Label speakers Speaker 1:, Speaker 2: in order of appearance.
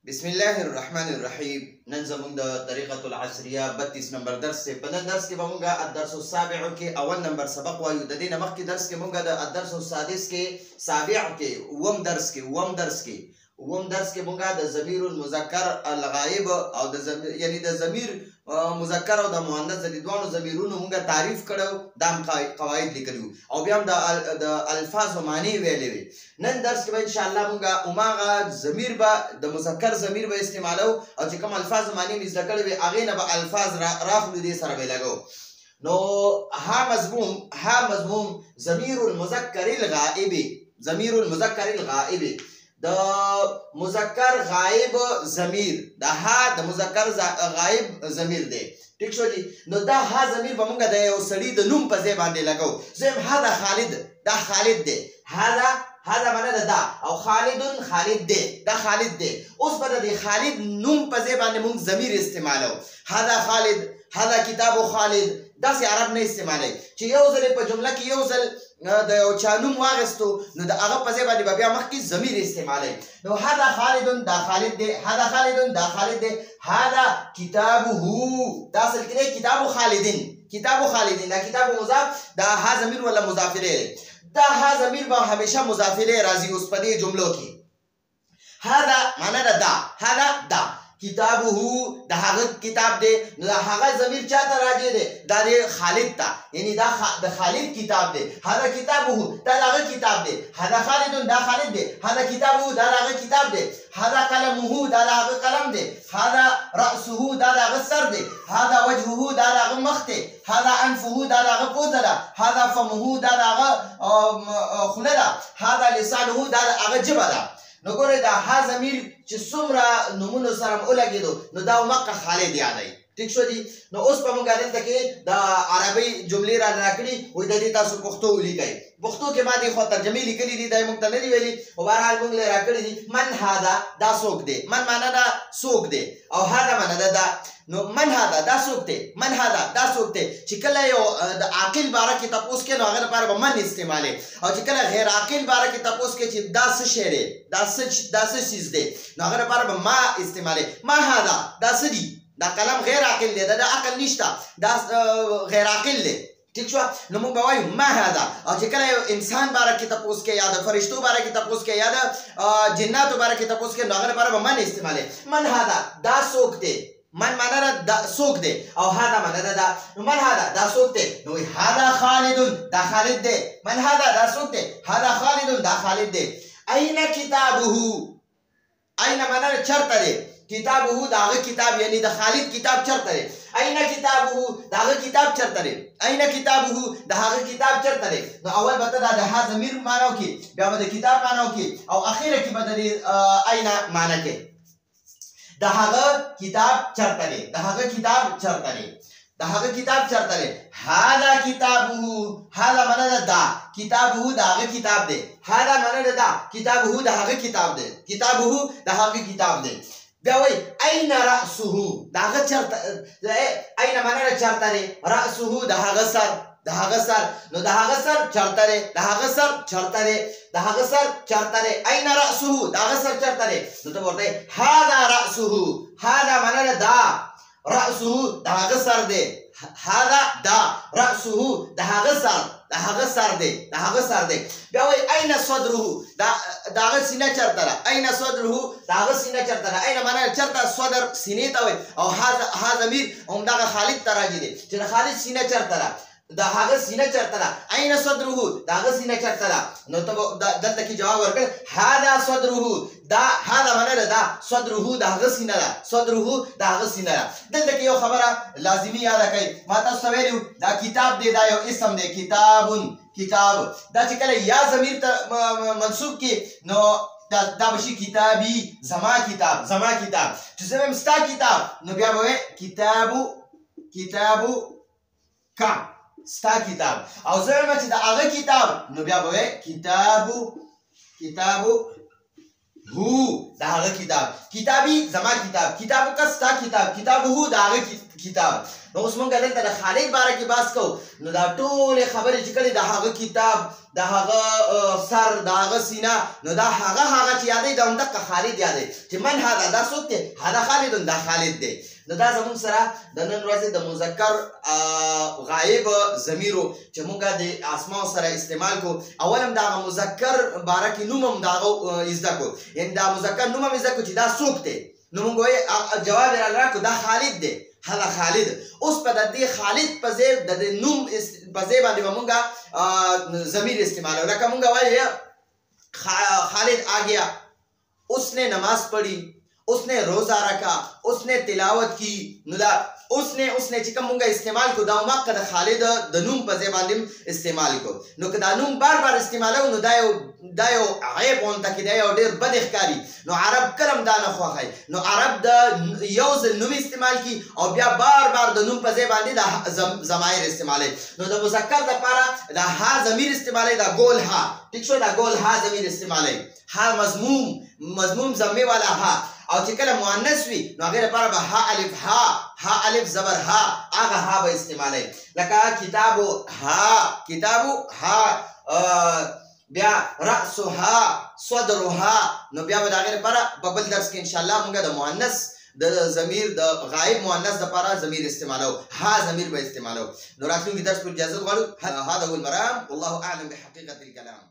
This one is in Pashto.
Speaker 1: بسم الله الرحمن الرحیم. نن زموږ د طریقة العصریه 32 نمبر درس دی. په نن درس کې به موږ الدرس السابع کې اول نمبر سبق وایو. د دې نه مخکې درس کې موږ د الدرس السادس کې سابع کې اووم درس کې موږ د ضمیر المذکر الغائب او د یعنی د ضمیر مذکر او د مؤنث د دوانو ضمیرونو موږ تعریف کړو، دا قواعد لیکلو او بیا هم د الفاظ معنی ویلې وي. نن درس کې به ان شاء الله موږ اوماغه ضمیر به د مذکر ضمیر به استعمالو او چې کوم الفاظ معنی مې زده کړې وي هغې نه به الفاظ راخلو، دې سره به لګو. نو ها مضموم ضمیر المذکر الغائب د مذکر غائب ضمیر، د ها د مذکر غائب ضمیر دی. ٹھیک شو جی. نو دا ها ضمیر به موږ د یو سړي د نوم په ځای باندې لګو. زم ها دا خالد دی. هذا معنا دا او خالد دی، دا خالد دی. اوس به د خالد نوم په ځای باندې موږ ضمیر استعمالو. هذا خالد، هذا کتاب خالد. داسې عرب نه استعمالوي چې یو ځل په جمله کې یو ځل د یو چا نوم واغستو نو د هغه په ځای باندې به بیا مخکې ضمیر استعمالوي. نو هذا خالد، دا خالد دی. هذا خالد، دا خالد دی. هذا کتابه، دا اصل کې دی کتاب خالدین. دا کتاب مضاف، دا ها ضمیر ولا مضاف الیه. دا ها ضمیر به همیشه مضاف الیه راځي اوس په دې جملو کې. هذا معنا دا، هذا دا کتابه، د هغه کتاب دی. نو د هغه ضمیر چاته راځي دی؟ دا د خالد ته، یعنی دا د خالد کتاب دی. هذا کتابه، دا د هغه کتاب دی. هذا خالد، دا خالد دی. هذا کتابه، دا د هغه کتاب دی. هذا قلمه، دا د هغه قلم دی. هذا رأسه، دا د هغه سر دی. هذا وجهه، دا د هغه مخ دی. هذا انفه، دا د هغه پوزه ده. هذا فمه، دا د هغه خوله ده. هذا لسانه، دا د هغه ژبه ده. نو ګورئ دا ها ضمیر چې څومره نومونو سره ولګېدو نو دا مکه خالد یادوي. ٹھیک شو دي. نو اوس به موږ دلته کې د عربي جملې را راکړي وایي د دې تاسو پښتو ولیکئ. پښتو کې ما دې خو ترجمې لیکلي دي، دا موږ ته نه دي ویلي، خو بهرحال موږ یې راکړي دي. من هذا، دا څوک دی. من معنا دا څوک دی او هذا معنا دا. نو من هذا، دا څوک دی. من هذا، دا څوک دی. چې کله یو د عاقل باره کې تپوس کوي نو هغه لپاره به من استعمالوي، او چې کله غیر عاقل باره کې تپوس کوي چې دا څه شی دی، دا څه چیز دی، نو هغه لپاره به ما استعمالوي. ما هذا، دا څه دی. دا قلم غیر عاقل دی، دا عقل نشته، دا غیر عاقل دی. ٹھیک شو. نو موږ به وایو ما هذا. او چې کله یو انسان باره کې تپوس کوي یا د فرشتو باره کې تپوس کوي یا د جناتو باره کې تپوس کوي نو هغه لپاره به من استعمالوي. من هذا، دا څوک دی. من معنا دا څوک دی او هذا معنا دا. نو من هذا، دا څوک دی. نو هذا خالد، دا خالد دی. من هذا، دا څوک دی. هذا خالد، دا خالد دی. اين کتابه، اين معنا چرته دی. کتابه، دا هغه کتاب یعنی د خالد کتاب چرته دی. اين کتابه، دا هغه کتاب چرته دی. اين کتابه، دا هغه کتاب چرته دی. نو اول به ته دا د ها ضمیر معنی وکړي، بیا به د کتاب معنی وکړي او اخره کې به د اين معنی کوي. د هغه کتاب چرته دی. د هغه کتاب چرته دی. د هغه کتاب چرته دی. هذا کتابه، هذا معنا دا. کتابه، دا هغه کتاب دی. هذا معنا دا. کتابه، دا هغه کتاب دی. کتابه، دا هغه کتاب دی. بیا وایي اين رأسه، دا هغه چرته. اين معنا چرته دی. رأسه، دا هغه سر. د هغه سر. نو د هغه سر چرته دی. د هغه سر چرته دی. د هغه سر چرته دی. اين رأسه، د هغه سر چرته دی. نو ته ورته هذا رأسه، هذا معنا دا. رأسه، د هغه سر دی. هذا دا. رأسه، د هغه سر. د هغه سر دی. د هغه سر دی. بیا وایي اين صدره، د هغه سینه چرته ده. اين صدره، د هغه سینه چرته ده. اين معنا چرته، صدر سینې ته وایي او ها ضمیر همدغه خالد ته راځي دی چې د خالد سینه چرته ده. د هغه سینه چرته ده. اين صدره، د هغه سینه چرته ده. نو ته دلته کې جواب ورکړ هذا صدره، دا هذا معنا دا. صدره، د هغه سینه ده. صدره، د هغه سینه ده. دلته کې یو خبره لازمي یاد کړئ. ما تاسو ته ویلو دا کتاب دی، دا یو اسم دی. کتابون، کتاب. دا چې کله یا ضمیر ته منصوب کی نو دا بشي کتابي، زما کتاب. زما کتاب. چې زه وایم ستا کتاب نو بیا به کتابو کا، ستا کتاب. او زه وایم چې د هغه کتاب نو بیا به کتابو هو، د هغه کتاب. کتابي، زما کتاب. کتابو کا، ستا کتاب. کتابو هو، د هغه کتاب. نو اوس موږ دلته د خالد باره کې بحث کوو. نو دا ټولې خبرې چې کله د هغه کتاب د هغه سر د هغه سینه نو دا هغه چې یادې دا همدغه خالد یادې چې من هذا دا څوک دی هذا خالد دا خالد دی نو دا زموږ سره د نن ورځې د مذکر غایب ضمیرو چې موږ د اسماء سره استعمال کو اول هم دا مذکر باره کې نوم هم دا زده کو یعنی دا مذکر نوم هم زده کو چې دا څوک دی نو موږ وایي جواب یې راکړو دا خالد دی هذا خالد اوس په دې خالد په ځای د نوم په ځای باندې موږ ضمیر استعمالو لکه موږ وایي خالد آ گیا اس نے نماز پڑھی اس نے روزہ رکھا اس نے تلاوت کی نو دا اس نے چې کوم موږ استعمال کو دا مکه د خالد د نوم په ځای باندې استعمال کو نو که دا نوم بار بار استعمالو نو دا یو عیب غونته کې دا یو ډېر بد ښکاري نو عرب کلم دا نه خوښوي نو عرب د یو ځل نوم استعمال کی او بیا بار بار د نوم په ځای باندې د ضمایر استعمالوي نو د مذکر دپاره د ها ضمیر استعمالوي دا ګول ها ټیک شو دا ګول ها ضمیر استعمالوي ها مضموم ضمې والا ها او چې کله مؤنث وي نو هغې لپاره به ها الف زبر ها هغه ها به استعمالوي لکه کتابو ها بیا رأسها صدرها نو بیا به د هغې لپاره په بل درس کې انشاءالله موږ د مؤنث د ضمیر د غایب مؤنث دپاره ضمیر استعمالو ها ضمیر به استعمالو نو راتلونکي درس په اجازه غواړو هذا هو المرام والله اعلم بحقیقة الكلام